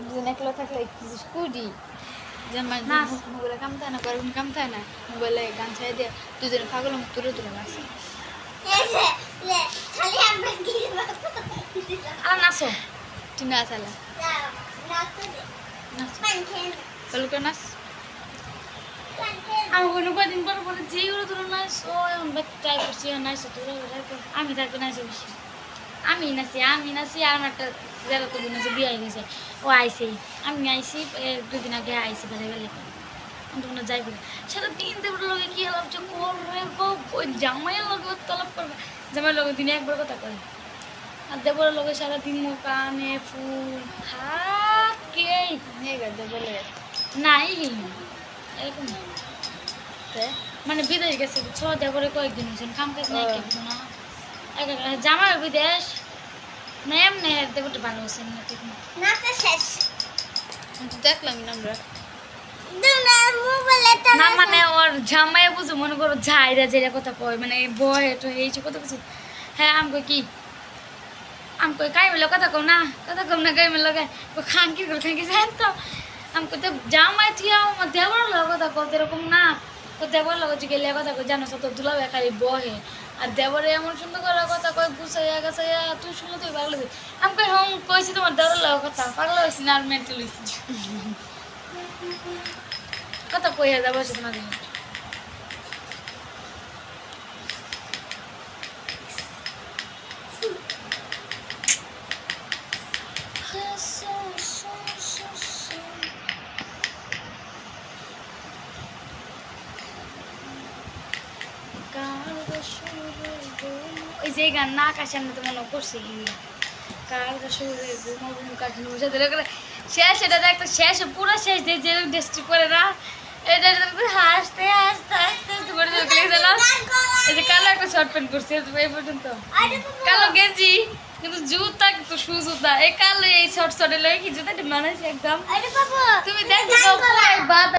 দুজন একলা থাকলে স্কুটি মোবাইলে কাম থাকে না করে কাম থাকে না মোবাইলে গান ছাই দিয়ে দুজনে পাগল তুলে তুলে নাচে আর নাচো তুই নাচ আলা ভালো করে নাচ আমি কোনো কদিন পর পরে যেগুলো তোর নাচ ও এখন ট্রাই করছি নাচ তোর আমি থাকতে নাচে বেশি আমি নাচি আর একটা যারা তো নাচে বিয়ে হয়ে গেছে ও আইসেই আমি আইসি 2 দিন আগে আইসি বেলে বেলে তোমরা যাই বলে সেটা 3 দেবর লগে কি আলাপ যে করবে ওই জামাইয়ের লগে তলব করবে জামাইয়ের লগে দিনে একবার কথা কয় আর দেবরের লগে সারাদিন কানে ফুল থাকেই নিয়ে গেছে বলে নাই এরকম মানে বিদেশ গেছে ছ দেবরে কয়েকদিন হয়েছে কাম কাজ নাই কিছু না জামাই বিদেশ না এমনি দেবরটা ভালো হয়েছে দেখলাম না আমরা না মানে ওর জামাই বুঝো মনে করো ঝাইরা যেটা কথা কয় মানে বয় তো এই কত কিছু হ্যাঁ আমি কই কি আমি কই কাই মেলে কথা কম না কাই মেলে খাঙ্কি জান তো আমি কই তো জামাই তুই আমার দেবর লোক কথা কত এরকম না তো দেবর লোক গেলে কথা কই জানো তো দুলা বেকারি বহে আর দেবরে এমন সুন্দর করে কথা কয় গুছাইয়া গাছাইয়া তুই শুনলে তুই পাগল হয়েছিস আমি কই হম কইছি তোমার দেবর লোক কথা পাগল হয়েছি না আর মেন্টাল হয়েছি কথা কইয়া যাবো সে তোমার ওই যে গান না আকাশের মতো মনে করছে কার সুরে ঘুমো ঘুমো কাছে বসে দিলে শেষ এটা একটা শেষ পুরো শেষ দিয়ে যে ডেস্টি করে না এটা হাসতে হাসতে হাসতে তোমার এই যে কালো একটা শর্ট প্যান্ট করছে এই পর্যন্ত কালো গেঞ্জি কিন্তু জুতা কিন্তু শু জুতা এই কালো এই শর্ট শর্টে লয়ে কি জুতা মানাইছে একদম তুমি দেখো